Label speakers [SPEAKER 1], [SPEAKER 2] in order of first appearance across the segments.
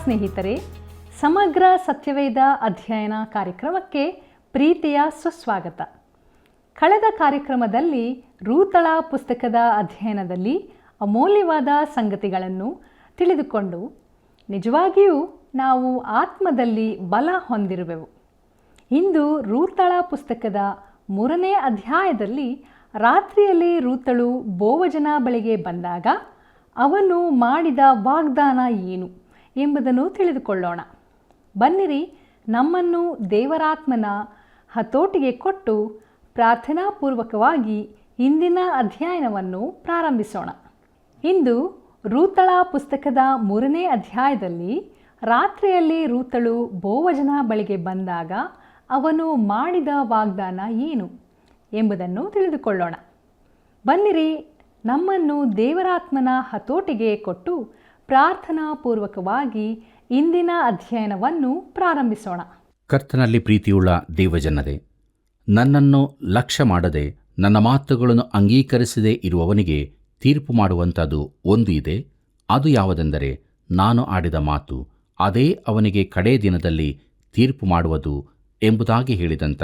[SPEAKER 1] ಸ್ನೇಹಿತರೆ, ಸಮಗ್ರ ಸತ್ಯವೇದ ಅಧ್ಯಯನ ಕಾರ್ಯಕ್ರಮಕ್ಕೆ ಪ್ರೀತಿಯ ಸುಸ್ವಾಗತ. ಕಳೆದ ಕಾರ್ಯಕ್ರಮದಲ್ಲಿ ರೂತಳ ಪುಸ್ತಕದ ಅಧ್ಯಯನದಲ್ಲಿ ಅಮೂಲ್ಯವಾದ ಸಂಗತಿಗಳನ್ನು ತಿಳಿದುಕೊಂಡು ನಿಜವಾಗಿಯೂ ನಾವು ಆತ್ಮದಲ್ಲಿ ಬಲ ಹೊಂದಿರುವೆವು. ಇಂದು ರೂತಳ ಪುಸ್ತಕದ 3ನೇ ಅಧ್ಯಾಯದಲ್ಲಿ ರಾತ್ರಿಯಲ್ಲಿ ರೂತಳು ಬೋವಜನ ಬಳಿಗೆ ಬಂದಾಗ ಅವನು ಮಾಡಿದ ವಾಗ್ದಾನ ಏನು ಎಂಬುದನ್ನು ತಿಳಿದುಕೊಳ್ಳೋಣ. ಬನ್ನಿರಿ, ನಮ್ಮನ್ನು ದೇವರಾತ್ಮನ ಹತೋಟಿಗೆ ಕೊಟ್ಟು ಪ್ರಾರ್ಥನಾಪೂರ್ವಕವಾಗಿ ಇಂದಿನ ಅಧ್ಯಯನವನ್ನು ಪ್ರಾರಂಭಿಸೋಣ. ಇಂದು ರೂತಳ ಪುಸ್ತಕದ 3ನೇ ಅಧ್ಯಾಯದಲ್ಲಿ ರಾತ್ರಿಯಲ್ಲಿ ರೂತಳು ಬೋವಜನ ಬಳಿಗೆ ಬಂದಾಗ ಅವನು ಮಾಡಿದ ವಾಗ್ದಾನ ಏನು ಎಂಬುದನ್ನು ತಿಳಿದುಕೊಳ್ಳೋಣ. ಬನ್ನಿರಿ, ನಮ್ಮನ್ನು ದೇವರಾತ್ಮನ ಹತೋಟಿಗೆ ಕೊಟ್ಟು ಪ್ರಾರ್ಥನಾಪೂರ್ವಕವಾಗಿ ಇಂದಿನ ಅಧ್ಯಯನವನ್ನು ಪ್ರಾರಂಭಿಸೋಣ.
[SPEAKER 2] ಕರ್ತನಲ್ಲಿ ಪ್ರೀತಿಯುಳ್ಳ ದೇವಜನರೇ, ನನ್ನನ್ನು ಲಕ್ಷ್ಯ ಮಾಡದೆ ನನ್ನ ಮಾತುಗಳನ್ನು ಅಂಗೀಕರಿಸದೇ ಇರುವವನಿಗೆ ತೀರ್ಪು ಮಾಡುವಂಥದ್ದು ಒಂದು ಇದೆ. ಅದು ಯಾವುದೆಂದರೆ, ನಾನು ಆಡಿದ ಮಾತು ಅದೇ ಅವನಿಗೆ ಕಡೇ ದಿನದಲ್ಲಿ ತೀರ್ಪು ಮಾಡುವುದು ಎಂಬುದಾಗಿ ಹೇಳಿದಂಥ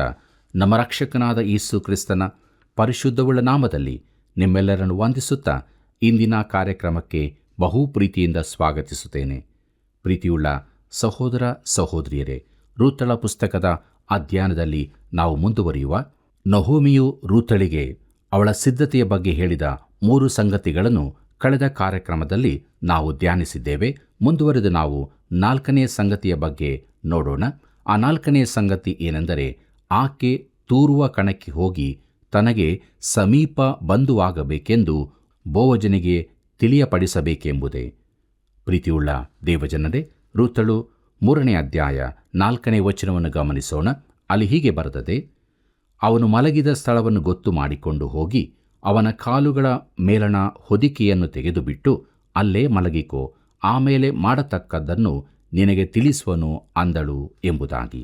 [SPEAKER 2] ನಮ್ಮ ರಕ್ಷಕನಾದ ಯೇಸು ಕ್ರಿಸ್ತನ ಪರಿಶುದ್ಧವುಳ್ಳ ನಾಮದಲ್ಲಿ ನಿಮ್ಮೆಲ್ಲರನ್ನು ವಂದಿಸುತ್ತಾ ಇಂದಿನ ಕಾರ್ಯಕ್ರಮಕ್ಕೆ ಬಹು ಪ್ರೀತಿಯಿಂದ ಸ್ವಾಗತಿಸುತ್ತೇನೆ. ಪ್ರೀತಿಯುಳ್ಳ ಸಹೋದರ ಸಹೋದರಿಯರೇ, ರೂತಳ ಪುಸ್ತಕದ ಅಧ್ಯಯನದಲ್ಲಿ ನಾವು ಮುಂದುವರಿಯುವ ನಹೋಮಿಯು ರೂತಳಿಗೆ ಅವಳ ಸಿದ್ಧತೆಯ ಬಗ್ಗೆ ಹೇಳಿದ 3 ಸಂಗತಿಗಳನ್ನು ಕಳೆದ ಕಾರ್ಯಕ್ರಮದಲ್ಲಿ ನಾವು ಧ್ಯಾನಿಸಿದ್ದೇವೆ. ಮುಂದುವರೆದು ನಾವು 4ನೇ ಸಂಗತಿಯ ಬಗ್ಗೆ ನೋಡೋಣ. ಆ 4ನೇ ಸಂಗತಿ ಏನೆಂದರೆ, ಆಕೆ ತೂರುವ ಕಣಕ್ಕೆ ಹೋಗಿ ತನಗೆ ಸಮೀಪ ಬಂಧುವಾಗಬೇಕೆಂದು ಬೋವಜನಿಗೆ ತಿಳಿಯಪಡಿಸಬೇಕೆಂಬುದೇ. ಪ್ರೀತಿಯುಳ್ಳ ದೇವಜನರೇ, ರೂತಳು 3ನೇ ಅಧ್ಯಾಯ 4ನೇ ವಚನವನ್ನು ಗಮನಿಸೋಣ. ಅಲ್ಲಿ ಹೀಗೆ ಬರೆದದೆ, ಅವನು ಮಲಗಿದ ಸ್ಥಳವನ್ನು ಗೊತ್ತು ಮಾಡಿಕೊಂಡು ಹೋಗಿ ಅವನ ಕಾಲುಗಳ ಮೇಲಣ ಹೊದಿಕೆಯನ್ನು ತೆಗೆದುಬಿಟ್ಟು ಅಲ್ಲೇ ಮಲಗಿಕೋ, ಆಮೇಲೆ ಮಾಡತಕ್ಕದ್ದನ್ನು ನಿನಗೆ ತಿಳಿಸುವನು ಅಂದಳು ಎಂಬುದಾಗಿ.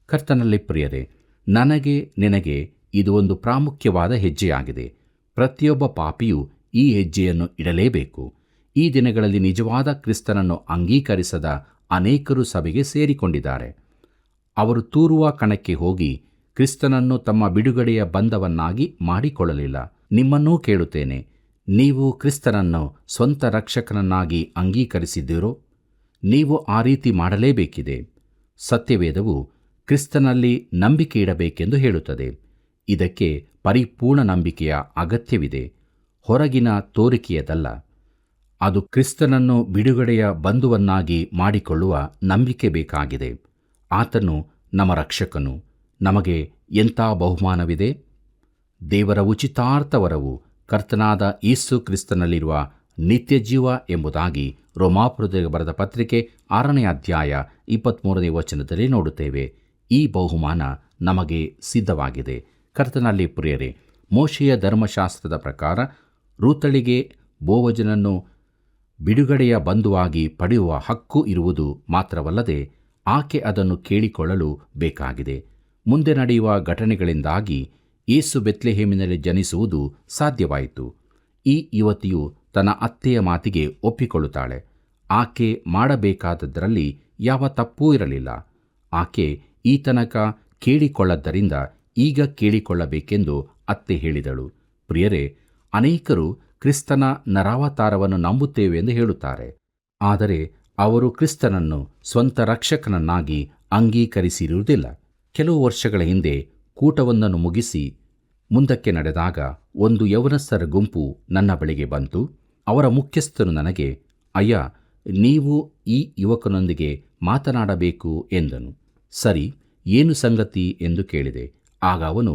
[SPEAKER 2] ಕರ್ತನಲ್ಲಿ ಪ್ರಿಯರೇ, ನನಗೆ ನಿನಗೆ ಇದು ಒಂದು ಪ್ರಾಮುಖ್ಯವಾದ ಹೆಜ್ಜೆಯಾಗಿದೆ. ಪ್ರತಿಯೊಬ್ಬ ಪಾಪಿಯೂ ಈ ಹೆಜ್ಜೆಯನ್ನು ಇಡಲೇಬೇಕು. ಈ ದಿನಗಳಲ್ಲಿ ನಿಜವಾದ ಕ್ರಿಸ್ತನನ್ನು ಅಂಗೀಕರಿಸದ ಅನೇಕರು ಸಭೆಗೆ ಸೇರಿಕೊಂಡಿದ್ದಾರೆ. ಅವರು ತೂರುವ ಕಣಕ್ಕೆ ಹೋಗಿ ಕ್ರಿಸ್ತನನ್ನು ತಮ್ಮ ಬಿಡುಗಡೆಯ ಬಂಧವನ್ನಾಗಿ ಮಾಡಿಕೊಳ್ಳಲಿಲ್ಲ. ನಿಮ್ಮನ್ನೂ ಕೇಳುತ್ತೇನೆ, ನೀವು ಕ್ರಿಸ್ತನನ್ನು ಸ್ವಂತ ರಕ್ಷಕನನ್ನಾಗಿ ಅಂಗೀಕರಿಸಿದ್ದೀರೋ? ನೀವು ಆ ರೀತಿ ಮಾಡಲೇಬೇಕಿದೆ. ಸತ್ಯವೇದವು ಕ್ರಿಸ್ತನಲ್ಲಿ ನಂಬಿಕೆ ಇಡಬೇಕೆಂದು ಹೇಳುತ್ತದೆ. ಇದಕ್ಕೆ ಪರಿಪೂರ್ಣ ನಂಬಿಕೆಯ ಅಗತ್ಯವಿದೆ, ಹೊರಗಿನ ತೋರಿಕೆಯದಲ್ಲ. ಅದು ಕ್ರಿಸ್ತನನ್ನು ಬಿಡುಗಡೆಯ ಬಂಧುವನ್ನಾಗಿ ಮಾಡಿಕೊಳ್ಳುವ ನಂಬಿಕೆ ಬೇಕಾಗಿದೆ. ಆತನು ನಮ್ಮ ರಕ್ಷಕನು. ನಮಗೆ ಎಂಥ ಬಹುಮಾನವಿದೆ! ದೇವರ ಉಚಿತಾರ್ಥವರವು ಕರ್ತನಾದ ಯೇಸು ಕ್ರಿಸ್ತನಲ್ಲಿರುವ ನಿತ್ಯ ಜೀವ ಎಂಬುದಾಗಿ ರೋಮಾಪುರದವರಿಗೆ ಬರೆದ ಪತ್ರಿಕೆ 6ನೇ ಅಧ್ಯಾಯ 23ನೇ ವಚನದಲ್ಲಿ ನೋಡುತ್ತೇವೆ. ಈ ಬಹುಮಾನ ನಮಗೆ ಸಿದ್ಧವಾಗಿದೆ. ಕರ್ತನಲ್ಲಿ ಪ್ರಿಯರೇ, ಮೋಶೆಯ ಧರ್ಮಶಾಸ್ತ್ರದ ಪ್ರಕಾರ ರೂತಳಿಗೆ ಬೋವಜನನ್ನು ಬಿಡುಗಡೆಯ ಬಂಧುವಾಗಿ ಪಡೆಯುವ ಹಕ್ಕು ಇರುವುದು ಮಾತ್ರವಲ್ಲದೆ ಆಕೆ ಅದನ್ನು ಕೇಳಿಕೊಳ್ಳಲು ಬೇಕಾಗಿದೆ. ಮುಂದೆ ನಡೆಯುವ ಘಟನೆಗಳಿಂದಾಗಿ ಯೇಸು ಬೆತ್ಲೆಹೇಮಿನಲ್ಲಿ ಜನಿಸುವುದು ಸಾಧ್ಯವಾಯಿತು. ಈ ಯುವತಿಯು ತನ್ನ ಅತ್ತೆಯ ಮಾತಿಗೆ ಒಪ್ಪಿಕೊಳ್ಳುತ್ತಾಳೆ. ಆಕೆ ಮಾಡಬೇಕಾದದ್ದರಲ್ಲಿ ಯಾವ ತಪ್ಪೂ ಇರಲಿಲ್ಲ. ಆಕೆ ಈ ತನಕ ಕೇಳಿಕೊಳ್ಳದ್ದರಿಂದ ಈಗ ಕೇಳಿಕೊಳ್ಳಬೇಕೆಂದು ಅತ್ತೆ ಹೇಳಿದಳು. ಪ್ರಿಯರೇ, ಅನೇಕರು ಕ್ರಿಸ್ತನ ನರಾವತಾರವನ್ನು ನಂಬುತ್ತೇವೆ ಎಂದು ಹೇಳುತ್ತಾರೆ. ಆದರೆ ಅವರು ಕ್ರಿಸ್ತನನ್ನು ಸ್ವಂತ ರಕ್ಷಕನನ್ನಾಗಿ ಅಂಗೀಕರಿಸಿರುವುದಿಲ್ಲ. ಕೆಲವು ವರ್ಷಗಳ ಹಿಂದೆ ಕೂಟವೊಂದನ್ನು ಮುಗಿಸಿ ಮುಂದಕ್ಕೆ ನಡೆದಾಗ ಒಂದು ಯೌವನಸ್ಥರ ಗುಂಪು ನನ್ನ ಬಳಿಗೆ ಬಂತು. ಅವರ ಮುಖ್ಯಸ್ಥನು ನನಗೆ, ಅಯ್ಯ, ನೀವು ಈ ಯುವಕನೊಂದಿಗೆ ಮಾತನಾಡಬೇಕು ಎಂದನು. ಸರಿ, ಏನು ಸಂಗತಿ ಎಂದು ಕೇಳಿದೆ. ಆಗ ಅವನು,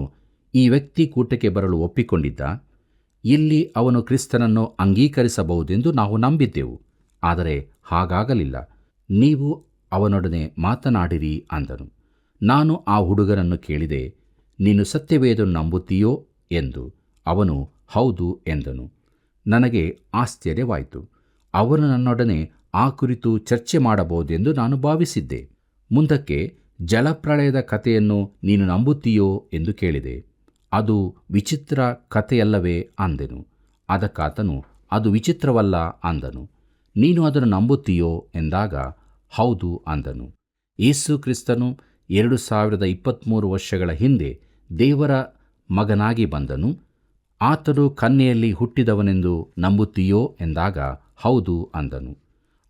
[SPEAKER 2] ಈ ವ್ಯಕ್ತಿ ಕೂಟಕ್ಕೆ ಬರಲು ಒಪ್ಪಿಕೊಂಡಿದ್ದ. ಇಲ್ಲಿ ಅವನು ಕ್ರಿಸ್ತನನ್ನು ಅಂಗೀಕರಿಸಬಹುದೆಂದು ನಾವು ನಂಬಿದ್ದೆವು. ಆದರೆ ಹಾಗಾಗಲಿಲ್ಲ. ನೀವು ಅವನೊಡನೆ ಮಾತನಾಡಿರಿ ಅಂದನು. ನಾನು ಆ ಹುಡುಗನನ್ನು ಕೇಳಿದೆ, ನೀನು ಸತ್ಯವೇದನ್ನು ನಂಬುತ್ತೀಯೋ ಎಂದು. ಅವನು ಹೌದು ಎಂದನು. ನನಗೆ ಆಶ್ಚರ್ಯವಾಯಿತು. ಅವನು ನನ್ನೊಡನೆ ಆ ಕುರಿತು ಚರ್ಚೆ ಮಾಡಬಹುದೆಂದು ನಾನು ಭಾವಿಸಿದ್ದೆ. ಮುಂದಕ್ಕೆ ಜಲಪ್ರಳಯದ ಕಥೆಯನ್ನು ನೀನು ನಂಬುತ್ತೀಯೋ ಎಂದು ಕೇಳಿದೆ. ಅದು ವಿಚಿತ್ರ ಕಥೆಯಲ್ಲವೇ ಅಂದೆನು. ಅದಕ್ಕಾತನು, ಅದು ವಿಚಿತ್ರವಲ್ಲ ಅಂದನು. ನೀನು ಅದನ್ನು ನಂಬುತ್ತೀಯೋ ಎಂದಾಗ ಹೌದು ಅಂದನು. ಯೇಸು ಕ್ರಿಸ್ತನು 2023 ವರ್ಷಗಳ ಹಿಂದೆ ದೇವರ ಮಗನಾಗಿ ಬಂದನು. ಆತನು ಕನ್ಯೆಯಲ್ಲಿ ಹುಟ್ಟಿದವನೆಂದು ನಂಬುತ್ತೀಯೋ ಎಂದಾಗ ಹೌದು ಅಂದನು.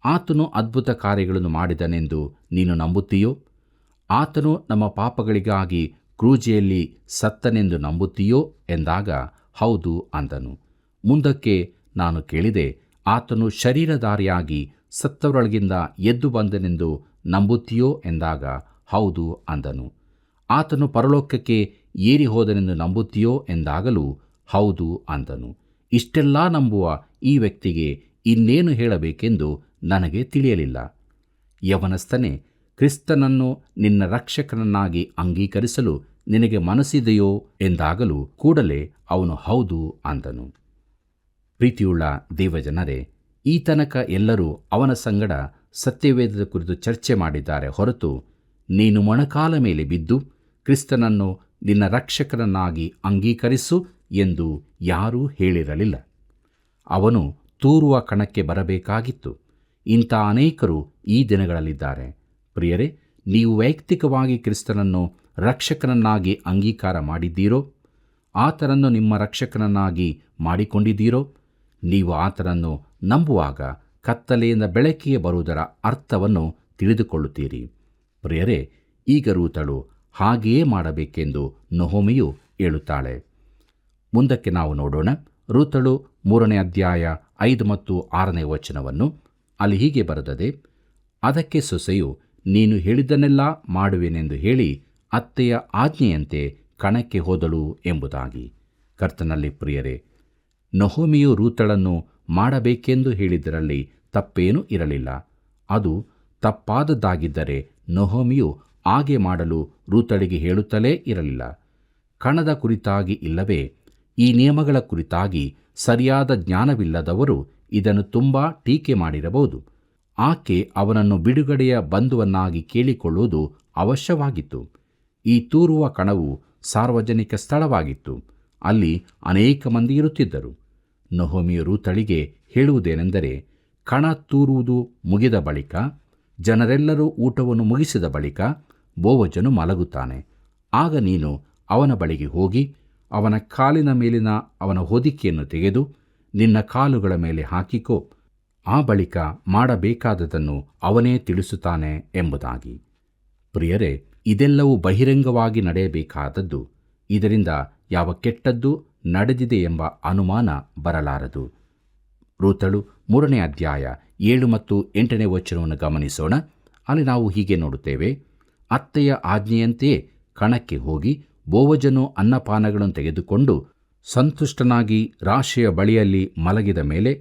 [SPEAKER 2] ಆತನು ಅದ್ಭುತ ಕಾರ್ಯಗಳನ್ನು ಮಾಡಿದನೆಂದು ನೀನು ನಂಬುತ್ತೀಯೋ? ಆತನು ನಮ್ಮ ಪಾಪಗಳಿಗಾಗಿ ಕ್ರೂಜೆಯಲ್ಲಿ ಸತ್ತನೆಂದು ನಂಬುತ್ತೀಯೋ ಎಂದಾಗ ಹೌದು ಅಂದನು. ಮುಂದಕ್ಕೆ ನಾನು ಕೇಳಿದೆ, ಆತನು ಶರೀರಧಾರಿಯಾಗಿ ಸತ್ತವರೊಳಗಿಂದ ಎದ್ದು ಬಂದನೆಂದು ನಂಬುತ್ತೀಯೋ ಎಂದಾಗ ಹೌದು ಅಂದನು. ಆತನು ಪರಲೋಕಕ್ಕೆ ಏರಿ ಹೋದನೆಂದು ನಂಬುತ್ತೀಯೋ ಎಂದಾಗಲೂ ಹೌದು ಅಂದನು. ಇಷ್ಟೆಲ್ಲ ನಂಬುವ ಈ ವ್ಯಕ್ತಿಗೆ ಇನ್ನೇನು ಹೇಳಬೇಕೆಂದು ನನಗೆ ತಿಳಿಯಲಿಲ್ಲ. ಯವನಸ್ಥನೇ, ಕ್ರಿಸ್ತನನ್ನು ನಿನ್ನ ರಕ್ಷಕನನ್ನಾಗಿ ಅಂಗೀಕರಿಸಲು ನಿನಗೆ ಮನಸ್ಸಿದೆಯೋ ಎಂದಾಗಲೂ ಕೂಡಲೇ ಅವನು ಹೌದು ಅಂದನು. ಪ್ರೀತಿಯುಳ್ಳ ದೇವಜನರೇ, ಈ ತನಕ ಎಲ್ಲರೂ ಅವನ ಸಂಗಡ ಸತ್ಯವೇದದ ಕುರಿತು ಚರ್ಚೆ ಮಾಡಿದ್ದಾರೆ ಹೊರತು ನೀನು ಮೊಣಕಾಲ ಮೇಲೆ ಬಿದ್ದು ಕ್ರಿಸ್ತನನ್ನು ನಿನ್ನ ರಕ್ಷಕನನ್ನಾಗಿ ಅಂಗೀಕರಿಸು ಎಂದು ಯಾರೂ ಹೇಳಿರಲಿಲ್ಲ. ಅವನು ತೂರುವ ಕಣಕ್ಕೆ ಬರಬೇಕಾಗಿತ್ತು. ಇಂಥ ಅನೇಕರು ಈ ದಿನಗಳಲ್ಲಿದ್ದಾರೆ. ಪ್ರಿಯರೇ, ನೀವು ವೈಯಕ್ತಿಕವಾಗಿ ಕ್ರಿಸ್ತನನ್ನು ರಕ್ಷಕನನ್ನಾಗಿ ಅಂಗೀಕಾರ ಮಾಡಿದ್ದೀರೋ? ಆತನನ್ನು ನಿಮ್ಮ ರಕ್ಷಕನನ್ನಾಗಿ ಮಾಡಿಕೊಂಡಿದ್ದೀರೋ? ನೀವು ಆತನನ್ನು ನಂಬುವಾಗ ಕತ್ತಲೆಯಿಂದ ಬೆಳಕಿಗೆ ಬರುವುದರ ಅರ್ಥವನ್ನು ತಿಳಿದುಕೊಳ್ಳುತ್ತೀರಿ. ಪ್ರಿಯರೇ, ಈಗ ರೂತಳು ಹಾಗೆಯೇ ಮಾಡಬೇಕೆಂದು ನಹೋಮಿಯು ಹೇಳುತ್ತಾಳೆ. ಮುಂದಕ್ಕೆ ನಾವು ನೋಡೋಣ. ರೂತಳು 3ನೇ ಅಧ್ಯಾಯ 5 ಮತ್ತು 6ನೇ ವಚನವನ್ನು. ಅಲ್ಲಿ ಹೀಗೆ ಬರೆದದೆ, ಅದಕ್ಕೆ ಸೊಸೆಯು, ನೀನು ಹೇಳಿದ್ದನ್ನೆಲ್ಲ ಮಾಡುವೆನೆಂದು ಹೇಳಿ ಅತ್ತೆಯ ಆಜ್ಞೆಯಂತೆ ಕಣಕ್ಕೆ ಹೋದಳು ಎಂಬುದಾಗಿ. ಕರ್ತನಲ್ಲಿ ಪ್ರಿಯರೇ, ನಹೋಮಿಯು ರೂತಳನ್ನು ಮಾಡಬೇಕೆಂದು ಹೇಳಿದ್ದರಲ್ಲಿ ತಪ್ಪೇನೂ ಇರಲಿಲ್ಲ. ಅದು ತಪ್ಪಾದದ್ದಾಗಿದ್ದರೆ ನಹೋಮಿಯು ಹಾಗೆ ಮಾಡಲು ರೂತಳಿಗೆ ಹೇಳುತ್ತಲೇ ಇರಲಿಲ್ಲ. ಕಣದ ಕುರಿತಾಗಿ ಇಲ್ಲವೇ ಈ ನಿಯಮಗಳ ಕುರಿತಾಗಿ ಸರಿಯಾದ ಜ್ಞಾನವಿಲ್ಲದವರು ಇದನ್ನು ತುಂಬ ಟೀಕೆ ಮಾಡಿರಬಹುದು. ಆಕೆ ಅವನನ್ನು ಬಿಡುಗಡೆಯ ಬಂಧುವನ್ನಾಗಿ ಕೇಳಿಕೊಳ್ಳುವುದು ಅವಶ್ಯವಾಗಿತ್ತು. ಈ ತೂರುವ ಕಣವು ಸಾರ್ವಜನಿಕ ಸ್ಥಳವಾಗಿತ್ತು. ಅಲ್ಲಿ ಅನೇಕ ಮಂದಿ ಇರುತ್ತಿದ್ದರು. ನಹೋಮಿಯು ರೂತಳಿಗೆ ಹೇಳುವುದೇನೆಂದರೆ, ಕಣ ತೂರುವುದು ಮುಗಿದ ಬಳಿಕ, ಜನರೆಲ್ಲರೂ ಊಟವನ್ನು ಮುಗಿಸಿದ ಬಳಿಕ ಬೋವಜನು ಮಲಗುತ್ತಾನೆ. ಆಗ ನೀನು ಅವನ ಬಳಿಗೆ ಹೋಗಿ ಅವನ ಕಾಲಿನ ಮೇಲಿನ ಅವನ ಹೊದಿಕೆಯನ್ನು ತೆಗೆದು ನಿನ್ನ ಕಾಲುಗಳ ಮೇಲೆ ಹಾಕಿಕೋ. ಆ ಬಳಿಕ ಮಾಡಬೇಕಾದದನ್ನು ಅವನೇ ತಿಳಿಸುತ್ತಾನೆ ಎಂಬುದಾಗಿ. ಪ್ರಿಯರೇ, ಇದೆಲ್ಲವೂ ಬಹಿರಂಗವಾಗಿ ನಡೆಯಬೇಕಾದದ್ದು. ಇದರಿಂದ ಯಾವ ಕೆಟ್ಟದ್ದು ನಡೆದಿದೆ ಎಂಬ ಅನುಮಾನ ಬರಲಾರದು. ರೂತಳು 3ನೇ ಅಧ್ಯಾಯ 7 ಮತ್ತು 8ನೇ ವಚನವನ್ನು ಗಮನಿಸೋಣ. ಅಲ್ಲಿ ನಾವು ಹೀಗೆ ನೋಡುತ್ತೇವೆ, ಅತ್ತೆಯ ಆಜ್ಞೆಯಂತೆಯೇ ಕಣಕ್ಕೆ ಹೋಗಿ ಬೋವಜನು ಅನ್ನಪಾನಗಳನ್ನು ತೆಗೆದುಕೊಂಡು ಸಂತುಷ್ಟನಾಗಿ ರಾಶಿಯ ಬಳಿಯಲ್ಲಿ ಮಲಗಿದ ಮೇಲೆ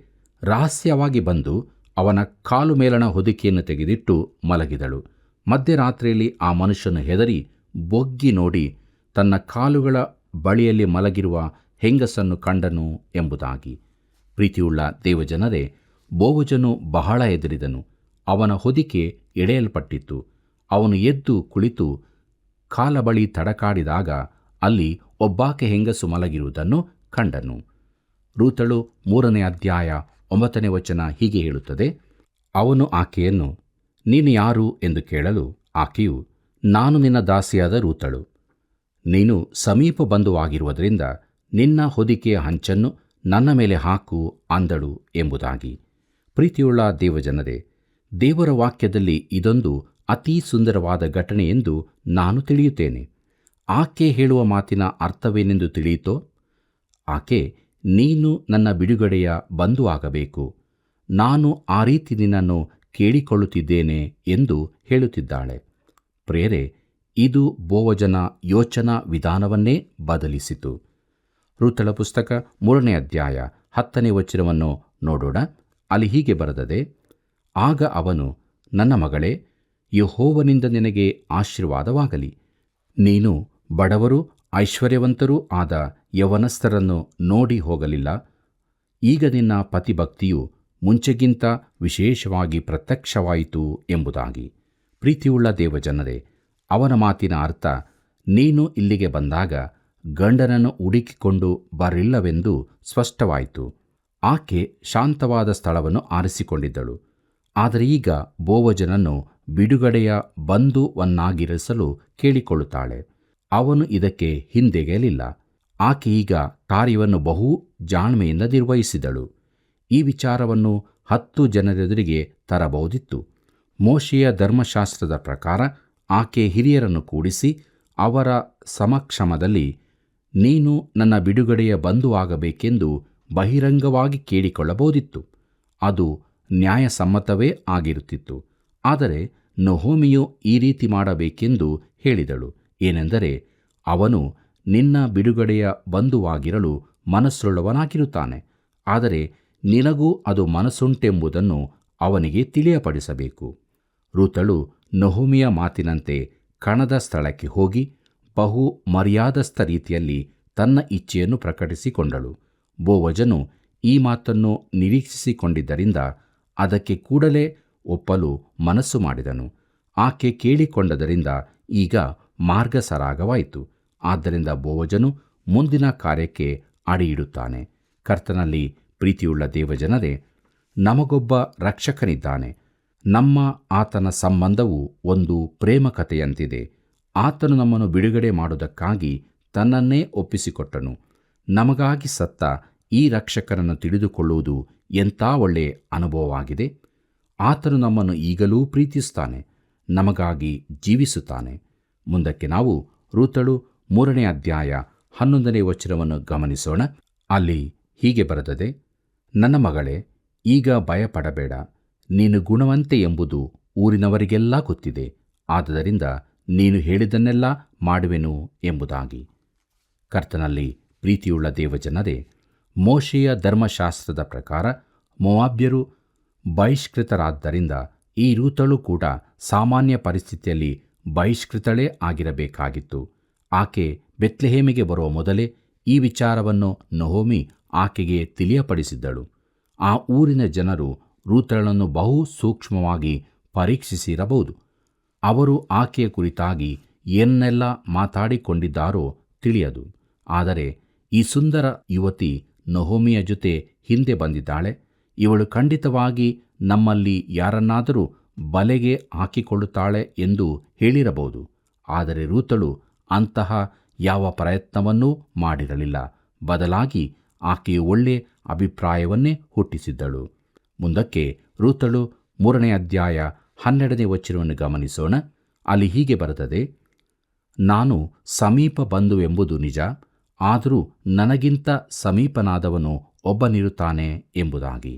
[SPEAKER 2] ರಹಸ್ಯವಾಗಿ ಬಂದು ಅವನ ಕಾಲು ಮೇಲಣ ಹೊದಿಕೆಯನ್ನು ತೆಗೆದಿಟ್ಟು ಮಲಗಿದಳು. ಮಧ್ಯರಾತ್ರಿಯಲ್ಲಿ ಆ ಮನುಷ್ಯನು ಹೆದರಿ ಬೊಗ್ಗಿ ನೋಡಿ ತನ್ನ ಕಾಲುಗಳ ಬಳಿಯಲ್ಲಿ ಮಲಗಿರುವ ಹೆಂಗಸನ್ನು ಕಂಡನು ಎಂಬುದಾಗಿ. ಪ್ರೀತಿಯುಳ್ಳ ದೇವಜನರೇ, ಬೋವಜನು ಬಹಳ ಹೆದರಿದನು. ಅವನ ಹೊದಿಕೆ ಎಳೆಯಲ್ಪಟ್ಟಿತ್ತು. ಅವನು ಎದ್ದು ಕುಳಿತು ಕಾಲ ಬಳಿ ತಡಕಾಡಿದಾಗ ಅಲ್ಲಿ ಒಬ್ಬಾಕೆ ಹೆಂಗಸು ಮಲಗಿರುವುದನ್ನು ಕಂಡನು. ರೂತಳು 3ನೇ ಅಧ್ಯಾಯ 9ನೇ ವಚನ ಹೀಗೆ ಹೇಳುತ್ತದೆ, ಅವನು ಆಕೆಯನ್ನು, ನೀನು ಯಾರು ಎಂದು ಕೇಳಲು ಆಕೆಯು, ನಾನು ನಿನ್ನ ದಾಸಿಯಾದ ರೂತಳು. ನೀನು ಸಮೀಪ ಬಂಧುವಾಗಿರುವುದರಿಂದ ನಿನ್ನ ಹೊದಿಕೆಯ ಹಂಚನ್ನು ನನ್ನ ಮೇಲೆ ಹಾಕು ಅಂದಳು ಎಂಬುದಾಗಿ. ಪ್ರೀತಿಯುಳ್ಳ ದೇವಜನರೇ, ದೇವರ ವಾಕ್ಯದಲ್ಲಿ ಇದೊಂದು ಅತೀ ಸುಂದರವಾದ ಘಟನೆ ಎಂದು ನಾನು ತಿಳಿಯುತ್ತೇನೆ. ಆಕೆ ಹೇಳುವ ಮಾತಿನ ಅರ್ಥವೇನೆಂದು ತಿಳಿಯಿತೋ? ಆಕೆ, ನೀನು ನನ್ನ ಬಿಡುಗಡೆಯ ಬಂಧು ಆಗಬೇಕು, ನಾನು ಆ ರೀತಿ ನಿನ್ನನ್ನು ಕೇಳಿಕೊಳ್ಳುತ್ತಿದ್ದೇನೆ ಎಂದು ಹೇಳುತ್ತಿದ್ದಾಳೆ. ಪ್ರಿಯರೇ, ಇದು ಬೋವಜನ ಯೋಚನಾ ವಿಧಾನವನ್ನೇ ಬದಲಿಸಿತು. ರೂತಳ ಪುಸ್ತಕ 3ನೇ ಅಧ್ಯಾಯ 10ನೇ ವಚನವನ್ನು ನೋಡೋಣ. ಅಲ್ಲಿ ಹೀಗೆ ಬರೆದದೆ, ಆಗ ಅವನು, ನನ್ನ ಮಗಳೇ, ಯೆಹೋವನಿಂದ ನಿನಗೆ ಆಶೀರ್ವಾದವಾಗಲಿ. ನೀನು ಬಡವರು ಐಶ್ವರ್ಯವಂತರೂ ಆದ ಯವನಸ್ಥರನ್ನು ನೋಡಿ ಹೋಗಲಿಲ್ಲ. ಈಗ ನಿನ್ನ ಪತಿಭಕ್ತಿಯು ಮುಂಚೆಗಿಂತ ವಿಶೇಷವಾಗಿ ಪ್ರತ್ಯಕ್ಷವಾಯಿತು ಎಂಬುದಾಗಿ. ಪ್ರೀತಿಯುಳ್ಳ ದೇವಜನರೇ, ಅವನ ಮಾತಿನ ಅರ್ಥ, ನೀನು ಇಲ್ಲಿಗೆ ಬಂದಾಗ ಗಂಡನನ್ನು ಹುಡುಕಿಕೊಂಡು ಬರಲಿಲ್ಲವೆಂದು ಸ್ಪಷ್ಟವಾಯಿತು. ಆಕೆ ಶಾಂತವಾದ ಸ್ಥಳವನ್ನು ಆರಿಸಿಕೊಂಡಿದ್ದಳು. ಆದರೆ ಈಗ ಬೋವಜನನ್ನು ಬಿಡುಗಡೆಯ ಬಂಧುವನ್ನಾಗಿರಿಸಲು ಕೇಳಿಕೊಳ್ಳುತ್ತಾಳೆ. ಅವನು ಇದಕ್ಕೆ ಹಿಂದೆಗೆಯಲಿಲ್ಲ. ಆಕೆ ಈಗ ಕಾರ್ಯವನ್ನು ಬಹು ಜಾಣ್ಮೆಯಿಂದ ನಿರ್ವಹಿಸಿದಳು. ಈ ವಿಚಾರವನ್ನು 10 ಜನರೆದುರಿಗೆ ತರಬಹುದಿತ್ತು. ಮೋಶೆಯ ಧರ್ಮಶಾಸ್ತ್ರದ ಪ್ರಕಾರ ಆಕೆ ಹಿರಿಯರನ್ನು ಕೂಡಿಸಿ ಅವರ ಸಮಕ್ಷಮದಲ್ಲಿ, ನೀನು ನನ್ನ ಬಿಡುಗಡೆಯ ಬಂಧುವಾಗಬೇಕೆಂದು ಬಹಿರಂಗವಾಗಿ ಕೇಳಿಕೊಳ್ಳಬಹುದಿತ್ತು. ಅದು ನ್ಯಾಯಸಮ್ಮತವೇ ಆಗಿರುತ್ತಿತ್ತು. ಆದರೆ ನೊಹೋಮಿಯು ಈ ರೀತಿ ಮಾಡಬೇಕೆಂದು ಹೇಳಿದಳು. ಏನೆಂದರೆ, ಅವನು ನಿನ್ನ ಬಿಡುಗಡೆಯ ಬಂಧುವಾಗಿರಲು ಮನಸ್ಸುಳ್ಳವನಾಗಿರುತ್ತಾನೆ. ಆದರೆ ನಿನಗೂ ಅದು ಮನಸ್ಸುಂಟೆಂಬುದನ್ನು ಅವನಿಗೆ ತಿಳಿಯಪಡಿಸಬೇಕು. ರೂತಳು ನೊಹೋಮಿಯ ಮಾತಿನಂತೆ ಕಣದ ಸ್ಥಳಕ್ಕೆ ಹೋಗಿ ಬಹು ಮರ್ಯಾದಸ್ಥ ರೀತಿಯಲ್ಲಿ ತನ್ನ ಇಚ್ಛೆಯನ್ನು ಪ್ರಕಟಿಸಿಕೊಂಡಳು. ಬೋವಜನು ಈ ಮಾತನ್ನು ನಿರೀಕ್ಷಿಸಿಕೊಂಡಿದ್ದರಿಂದ ಅದಕ್ಕೆ ಕೂಡಲೇ ಒಪ್ಪಲು ಮನಸ್ಸು ಮಾಡಿದನು. ಆಕೆ ಕೇಳಿಕೊಂಡದರಿಂದ ಈಗ ಮಾರ್ಗ ಸರಾಗವಾಯಿತು. ಆದ್ದರಿಂದ ಬೋವಜನು ಮುಂದಿನ ಕಾರ್ಯಕ್ಕೆ ಅಡಿಯಿಡುತ್ತಾನೆ. ಕರ್ತನಲ್ಲಿ ಪ್ರೀತಿಯುಳ್ಳ ದೇವಜನರೇ, ನಮಗೊಬ್ಬ ರಕ್ಷಕನಿದ್ದಾನೆ. ನಮ್ಮ ಆತನ ಸಂಬಂಧವು ಒಂದು ಪ್ರೇಮ ಕಥೆಯಂತಿದೆ. ಆತನು ನಮ್ಮನ್ನು ಬಿಡುಗಡೆ ಮಾಡುವುದಕ್ಕಾಗಿ ತನ್ನನ್ನೇ ಒಪ್ಪಿಸಿಕೊಟ್ಟನು. ನಮಗಾಗಿ ಸತ್ತ ಈ ರಕ್ಷಕನನ್ನು ತಿಳಿದುಕೊಳ್ಳುವುದು ಎಂಥ ಒಳ್ಳೆಯ ಅನುಭವವಾಗಿದೆ. ಆತನು ನಮ್ಮನ್ನು ಈಗಲೂ ಪ್ರೀತಿಸುತ್ತಾನೆ, ನಮಗಾಗಿ ಜೀವಿಸುತ್ತಾನೆ. ಮುಂದಕ್ಕೆ ನಾವು ರೂತಳು 3ನೇ ಅಧ್ಯಾಯ 11ನೇ ವಚನವನ್ನು ಗಮನಿಸೋಣ. ಅಲ್ಲಿ ಹೀಗೆ ಬರೆದದೆ, ನನ್ನ ಮಗಳೇ, ಈಗ ಭಯಪಡಬೇಡ. ನೀನು ಗುಣವಂತೆ ಎಂಬುದು ಊರಿನವರಿಗೆಲ್ಲ ಗೊತ್ತಿದೆ. ಆದುದರಿಂದ ನೀನು ಹೇಳಿದ್ದನ್ನೆಲ್ಲ ಮಾಡುವೆನು ಎಂಬುದಾಗಿ. ಕರ್ತನಲ್ಲಿ ಪ್ರೀತಿಯುಳ್ಳ ದೇವಜನರೇ, ಮೋಶೆಯ ಧರ್ಮಶಾಸ್ತ್ರದ ಪ್ರಕಾರ ಮೋವಾಬ್ಯರು ಬಹಿಷ್ಕೃತರಾದ್ದರಿಂದ ಈ ರೂತಳು ಕೂಡ ಸಾಮಾನ್ಯ ಪರಿಸ್ಥಿತಿಯಲ್ಲಿ ಬಹಿಷ್ಕೃತಳೇ ಆಗಿರಬೇಕಾಗಿತ್ತು. ಆಕೆ ಬೆತ್ಲೆಹೇಮಿಗೆ ಬರುವ ಮೊದಲೇ ಈ ವಿಚಾರವನ್ನು ನೊಹೋಮಿ ಆಕೆಗೆ ತಿಳಿಯಪಡಿಸಿದ್ದಳು. ಆ ಊರಿನ ಜನರು ರೂತಳನ್ನು ಬಹು ಸೂಕ್ಷ್ಮವಾಗಿ ಪರೀಕ್ಷಿಸಿರಬಹುದು. ಅವರು ಆಕೆಯ ಕುರಿತಾಗಿ ಏನೆಲ್ಲ ಮಾತಾಡಿಕೊಂಡಿದ್ದಾರೋ ತಿಳಿಯದು. ಆದರೆ ಈ ಸುಂದರ ಯುವತಿ ನೊಹೋಮಿಯ ಜೊತೆ ಹಿಂದೆ ಬಂದಿದ್ದಾಳೆ. ಇವಳು ಖಂಡಿತವಾಗಿ ನಮ್ಮಲ್ಲಿ ಯಾರನ್ನಾದರೂ ಬಲೆಗೆ ಹಾಕಿಕೊಳ್ಳುತ್ತಾಳೆ ಎಂದು ಹೇಳಿರಬಹುದು. ಆದರೆ ರೂತಳು ಅಂತಹ ಯಾವ ಪ್ರಯತ್ನವನ್ನೂ ಮಾಡಿರಲಿಲ್ಲ. ಬದಲಾಗಿ ಆಕೆಯು ಒಳ್ಳೆಯ ಅಭಿಪ್ರಾಯವನ್ನೇ ಹುಟ್ಟಿಸಿದ್ದಳು. ಮುಂದಕ್ಕೆ ರೂತಳು 3ನೇ ಅಧ್ಯಾಯ 12ನೇ ವಚನವನ್ನು ಗಮನಿಸೋಣ. ಅಲ್ಲಿ ಹೀಗೆ ಬರೆದದೆ, ನಾನು ಸಮೀಪ ಬಂಧುವೆಂಬುದು ನಿಜ, ಆದರೂ ನನಗಿಂತ ಸಮೀಪನಾದವನು ಒಬ್ಬನಿರುತ್ತಾನೆ ಎಂಬುದಾಗಿ.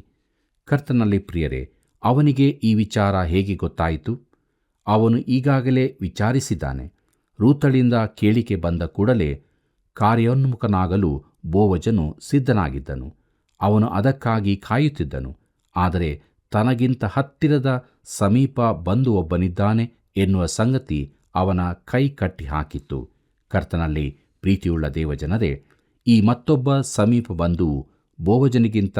[SPEAKER 2] ಕರ್ತನಲ್ಲಿ ಪ್ರಿಯರೇ, ಅವನಿಗೆ ಈ ವಿಚಾರ ಹೇಗೆ ಗೊತ್ತಾಯಿತು? ಅವನು ಈಗಾಗಲೇ ವಿಚಾರಿಸಿದ್ದಾನೆ. ರೂತಳಿಂದ ಕೇಳಿಕೆ ಬಂದ ಕೂಡಲೇ ಕಾರ್ಯೋನ್ಮುಖನಾಗಲು ಬೋವಜನು ಸಿದ್ಧನಾಗಿದ್ದನು. ಅವನು ಅದಕ್ಕಾಗಿ ಕಾಯುತ್ತಿದ್ದನು. ಆದರೆ ತನಗಿಂತ ಹತ್ತಿರದ ಸಮೀಪ ಬಂಧು ಒಬ್ಬನಿದ್ದಾನೆ ಎನ್ನುವ ಸಂಗತಿ ಅವನ ಕೈ ಕಟ್ಟಿ ಹಾಕಿತ್ತು. ಕರ್ತನಲ್ಲಿ ಪ್ರೀತಿಯುಳ್ಳ ದೇವಜನರೇ, ಈ ಮತ್ತೊಬ್ಬ ಸಮೀಪ ಬಂಧುವು ಬೋವಜನಿಗಿಂತ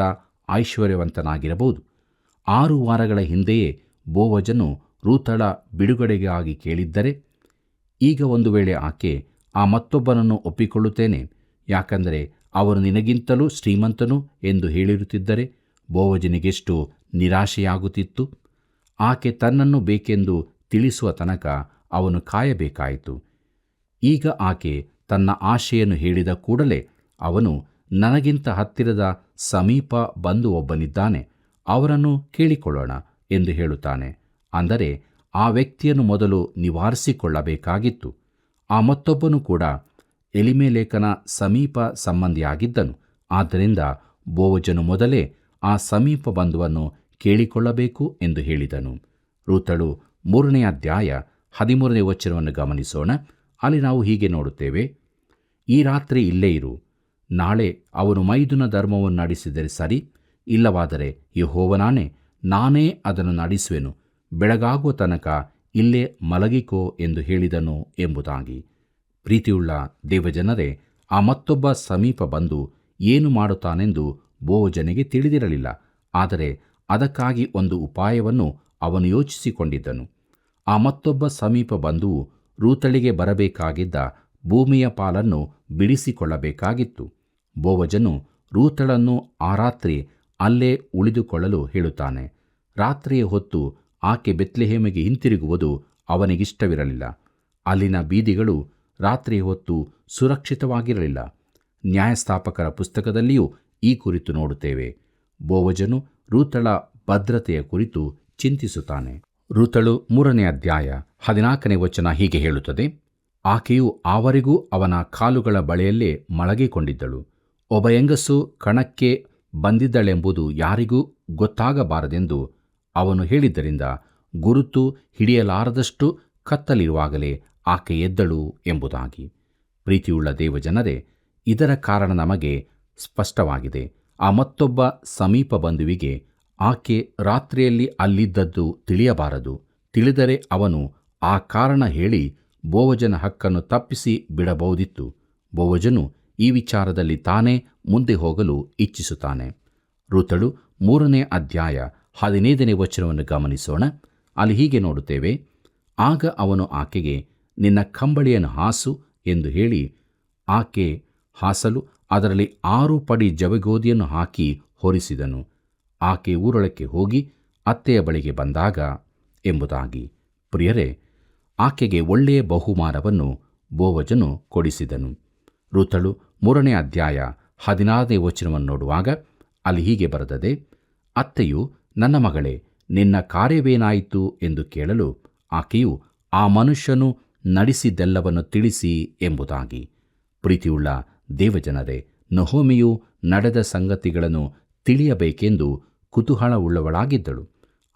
[SPEAKER 2] ಐಶ್ವರ್ಯವಂತನಾಗಿರಬಹುದು. 6 ವಾರಗಳ ಹಿಂದೆಯೇ ಬೋವಜನು ರೂತಳ ಬಿಡುಗಡೆಗಾಗಿ ಕೇಳಿದ್ದರೆ, ಈಗ ಒಂದು ವೇಳೆ ಆಕೆ ಆ ಮತ್ತೊಬ್ಬನನ್ನು ಒಪ್ಪಿಕೊಳ್ಳುತ್ತೇನೆ, ಯಾಕಂದರೆ ಅವನು ನಿನಗಿಂತಲೂ ಶ್ರೀಮಂತನು ಎಂದು ಹೇಳಿರುತ್ತಿದ್ದರೆ ಬೋವಜನಿಗೆಷ್ಟು ನಿರಾಶೆಯಾಗುತ್ತಿತ್ತು. ಆಕೆ ತನ್ನನ್ನು ಬೇಕೆಂದು ತಿಳಿಸುವ ತನಕ ಅವನು ಕಾಯಬೇಕಾಯಿತು. ಈಗ ಆಕೆ ತನ್ನ ಆಶೆಯನ್ನು ಹೇಳಿದ ಕೂಡಲೇ ಅವನು ನನಗಿಂತ ಹತ್ತಿರದ ಸಮೀಪ ಬಂಧು ಒಬ್ಬನಿದ್ದಾನೆ, ಅವರನ್ನು ಕೇಳಿಕೊಳ್ಳೋಣ ಎಂದು ಹೇಳುತ್ತಾನೆ. ಅಂದರೆ ಆ ವ್ಯಕ್ತಿಯನ್ನು ಮೊದಲು ನಿವಾರಿಸಿಕೊಳ್ಳಬೇಕಾಗಿತ್ತು. ಆ ಮತ್ತೊಬ್ಬನು ಕೂಡ ಎಲಿಮೆಲೇಕನ ಸಮೀಪ ಸಂಬಂಧಿಯಾಗಿದ್ದನು. ಆದ್ದರಿಂದ ಬೋವಜನು ಮೊದಲೇ ಆ ಸಮೀಪ ಬಂಧುವನ್ನು ಕೇಳಿಕೊಳ್ಳಬೇಕು ಎಂದು ಹೇಳಿದನು. ರೂತಳು 3ನೇ ಅಧ್ಯಾಯ 13ನೇ ವಚನವನ್ನು ಗಮನಿಸೋಣ. ಅಲ್ಲಿ ನಾವು ಹೀಗೆ ನೋಡುತ್ತೇವೆ, ಈ ರಾತ್ರಿ ಇಲ್ಲೇ ಇರು, ನಾಳೆ ಅವನು ಮೈದುನ ಧರ್ಮವನ್ನು ನಡೆಸಿದರೆ ಸರಿ, ಇಲ್ಲವಾದರೆ ಯೆಹೋವನಾಣೆ ನಾನೇ ಅದನ್ನು ನಡೆಸುವೆನು, ಬೆಳಗಾಗುವ ತನಕ ಇಲ್ಲೇ ಮಲಗಿಕೋ ಎಂದು ಹೇಳಿದನು ಎಂಬುದಾಗಿ. ಪ್ರೀತಿಯುಳ್ಳ ದೇವಜನರೇ, ಆ ಮತ್ತೊಬ್ಬ ಸಮೀಪ ಬಂದು ಏನು ಮಾಡುತ್ತಾನೆಂದು ಬೋವಜನಿಗೆ ತಿಳಿದಿರಲಿಲ್ಲ. ಆದರೆ ಅದಕ್ಕಾಗಿ ಒಂದು ಉಪಾಯವನ್ನು ಅವನು ಯೋಚಿಸಿಕೊಂಡಿದ್ದನು. ಆ ಮತ್ತೊಬ್ಬ ಸಮೀಪ ಬಂಧುವು ರೂತಳಿಗೆ ಬರಬೇಕಾಗಿದ್ದ ಭೂಮಿಯ ಪಾಲನ್ನು ಬಿಡಿಸಿಕೊಳ್ಳಬೇಕಾಗಿತ್ತು. ಬೋವಜನು ರೂತಳನ್ನು ಆ ರಾತ್ರಿ ಅಲ್ಲೇ ಉಳಿದುಕೊಳ್ಳಲು ಹೇಳುತ್ತಾನೆ. ರಾತ್ರಿಯ ಹೊತ್ತು ಆಕೆ ಬೆತ್ಲೆಹೇಮಿಗೆ ಹಿಂತಿರುಗುವುದು ಅವನಿಗಿಷ್ಟವಿರಲಿಲ್ಲ. ಅಲ್ಲಿನ ಬೀದಿಗಳು ರಾತ್ರಿಯ ಹೊತ್ತು ಸುರಕ್ಷಿತವಾಗಿರಲಿಲ್ಲ. ನ್ಯಾಯಸ್ಥಾಪಕರ ಪುಸ್ತಕದಲ್ಲಿಯೂ ಈ ಕುರಿತು ನೋಡುತ್ತೇವೆ. ಬೋವಜನು ರೂತಳ ಭದ್ರತೆಯ ಕುರಿತು ಚಿಂತಿಸುತ್ತಾನೆ. ರೂತಳು 3ನೇ ಅಧ್ಯಾಯ 14ನೇ ವಚನ ಹೀಗೆ ಹೇಳುತ್ತದೆ: ಆಕೆಯು ಆವರೆಗೂ ಅವನ ಕಾಲುಗಳ ಬಳಿಯಲ್ಲೇ ಮಲಗಿಕೊಂಡಿದ್ದಳು. ಒಬ್ಬ ಹೆಂಗಸು ಕಣಕ್ಕೆ ಬಂದಿದ್ದಳೆಂಬುದು ಯಾರಿಗೂ ಗೊತ್ತಾಗಬಾರದೆಂದು ಅವನು ಹೇಳಿದ್ದರಿಂದ ಗುರುತು ಹಿಡಿಯಲಾರದಷ್ಟು ಕತ್ತಲಿರುವಾಗಲೇ ಆಕೆ ಎದ್ದಳು ಎಂಬುದಾಗಿ. ಪ್ರೀತಿಯುಳ್ಳ ದೇವಜನರೇ, ಇದರ ಕಾರಣ ನಮಗೆ ಸ್ಪಷ್ಟವಾಗಿದೆ. ಆ ಮತ್ತೊಬ್ಬ ಸಮೀಪ ಬಂಧುವಿಗೆ ಆಕೆ ರಾತ್ರಿಯಲ್ಲಿ ಅಲ್ಲಿದ್ದದ್ದು ತಿಳಿಯಬಾರದು. ತಿಳಿದರೆ ಅವನು ಆ ಕಾರಣ ಹೇಳಿ ಬೋವಜನ ಹಕ್ಕನ್ನು ತಪ್ಪಿಸಿ ಬಿಡಬಹುದಿತ್ತು. ಬೋವಜನು ಈ ವಿಚಾರದಲ್ಲಿ ತಾನೇ ಮುಂದೆ ಹೋಗಲು ಇಚ್ಛಿಸುತ್ತಾನೆ. ರೂತಳು 3ನೇ ಅಧ್ಯಾಯ 15ನೇ ವಚನವನ್ನು ಗಮನಿಸೋಣ. ಅಲ್ಲಿ ಹೀಗೆ ನೋಡುತ್ತೇವೆ: ಆಗ ಅವನು ಆಕೆಗೆ, ನಿನ್ನ ಕಂಬಳಿಯನ್ನು ಹಾಸು ಎಂದು ಹೇಳಿ ಆಕೆ ಹಾಸಲು ಅದರಲ್ಲಿ 6 ಪಡಿ ಜವೆಗೋದಿಯನ್ನು ಹಾಕಿ ಹೊರಿಸಿದನು. ಆಕೆ ಊರೊಳಕ್ಕೆ ಹೋಗಿ ಅತ್ತೆಯ ಬಳಿಗೆ ಬಂದಾಗ ಎಂಬುದಾಗಿ. ಪ್ರಿಯರೇ, ಆಕೆಗೆ ಒಳ್ಳೆಯ ಬಹುಮಾನವನ್ನು ಬೋವಜನು ಕೊಡಿಸಿದನು. ರೂತಳು 3ನೇ ಅಧ್ಯಾಯ 16ನೇ ವಚನವನ್ನು ನೋಡುವಾಗ ಅಲ್ಲಿ ಹೀಗೆ ಬರೆದದೆ: ಅತ್ತೆಯು, ನನ್ನ ಮಗಳೇ, ನಿನ್ನ ಕಾರ್ಯವೇನಾಯಿತು ಎಂದು ಕೇಳಲು ಆಕೆಯು, ಆ ಮನುಷ್ಯನು ನಡೆಸಿದ್ದೆಲ್ಲವನ್ನು ತಿಳಿಸಿ ಎಂಬುದಾಗಿ. ಪ್ರೀತಿಯುಳ್ಳ ದೇವಜನರೇ, ನಹೋಮಿಯು ನಡೆದ ಸಂಗತಿಗಳನ್ನು ತಿಳಿಯಬೇಕೆಂದು ಕುತೂಹಲವುಳ್ಳವಳಾಗಿದ್ದಳು.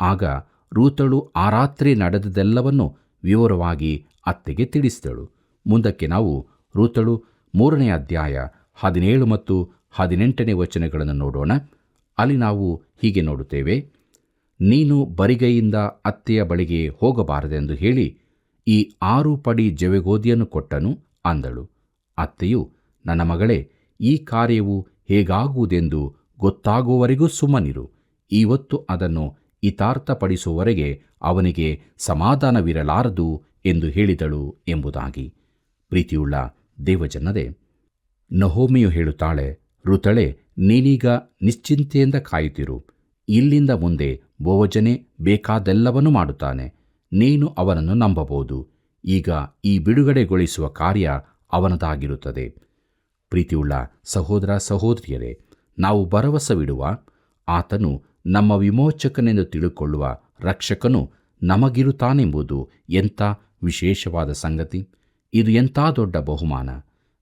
[SPEAKER 2] ಆಗ ರೂತಳು ಆ ರಾತ್ರಿ ನಡೆದದೆಲ್ಲವನ್ನು ವಿವರವಾಗಿ ಅತ್ತೆಗೆ ತಿಳಿಸಿದಳು. ಮುಂದಕ್ಕೆ ನಾವು ರೂತಳು 3ನೇ ಅಧ್ಯಾಯ 17 ಮತ್ತು 18ನೇ ವಚನಗಳನ್ನು ನೋಡೋಣ. ಅಲ್ಲಿ ನಾವು ಹೀಗೆ ನೋಡುತ್ತೇವೆ: ನೀನು ಬರಿಗೈಯಿಂದ ಅತ್ತೆಯ ಬಳಿಗೆ ಹೋಗಬಾರದೆಂದು ಹೇಳಿ ಈ 6 ಪಡಿ ಜವೆಗೋದಿಯನ್ನು ಕೊಟ್ಟನು ಅಂದಳು. ಅತ್ತೆಯು, ನನ್ನ ಮಗಳೇ, ಈ ಕಾರ್ಯವು ಹೇಗಾಗುವುದೆಂದು ಗೊತ್ತಾಗುವವರೆಗೂ ಸುಮ್ಮನಿರು. ಇವತ್ತು ಅದನ್ನು ಇತಾರ್ಥಪಡಿಸುವವರೆಗೆ ಅವನಿಗೆ ಸಮಾಧಾನವಿರಲಾರದು ಎಂದು ಹೇಳಿದಳು ಎಂಬುದಾಗಿ. ಪ್ರೀತಿಯುಳ್ಳ ದೇವಜನರೇ, ನಹೋಮಿಯು ಹೇಳುತ್ತಾಳೆ, ರೂತಳೇ, ನೀನೀಗ ನಿಶ್ಚಿಂತೆಯಿಂದ ಕಾಯುತ್ತಿರು. ಇಲ್ಲಿಂದ ಮುಂದೆ ಬೋವಜನೇ ಬೇಕಾದೆಲ್ಲವನ್ನೂ ಮಾಡುತ್ತಾನೆ. ನೀನು ಅವನನ್ನು ನಂಬಬಹುದು. ಈಗ ಈ ಬಿಡುಗಡೆಗೊಳಿಸುವ ಕಾರ್ಯ ಅವನದಾಗಿರುತ್ತದೆ. ಪ್ರೀತಿಯುಳ್ಳ ಸಹೋದರ ಸಹೋದರಿಯರೇ, ನಾವು ಭರವಸವಿಡುವ ಆತನು ನಮ್ಮ ವಿಮೋಚಕನೆಂದು ತಿಳುಕೊಳ್ಳುವ ರಕ್ಷಕನು ನಮಗಿರುತ್ತಾನೆಂಬುದು ಎಂಥ ವಿಶೇಷವಾದ ಸಂಗತಿ! ಇದು ಎಂಥ ದೊಡ್ಡ ಬಹುಮಾನ!